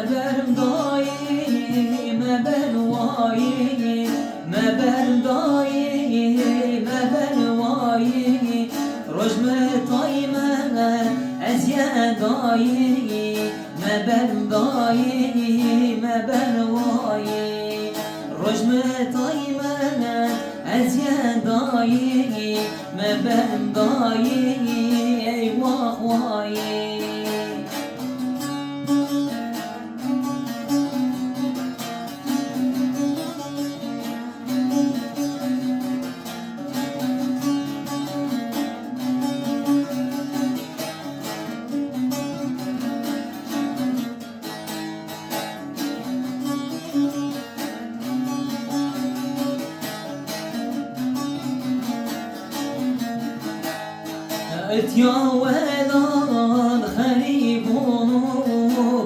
برم دایی مبر وایی مبر دایی مبر وایی رجم تای من از یدایی مبر دایی مبر وایی رجم تای من از یدایی مبر دایی ای واه وایی يا ولد غريبونو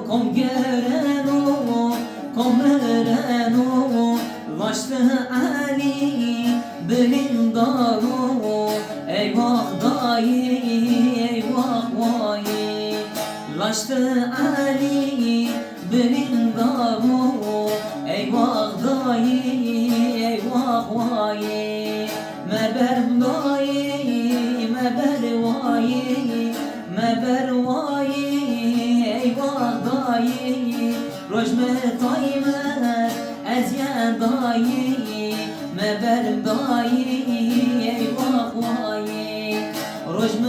كم جرانو كم رانو لاشت علي بلندارو ايوه ضاي ايوه واي لاشت علي بلندارو ايوه ضاي ايوه واي ما برضاي ما برواي ما برواي ايوه ضاي رجم طيمة ازياد ضاي ما برضاي ايوه واي رجم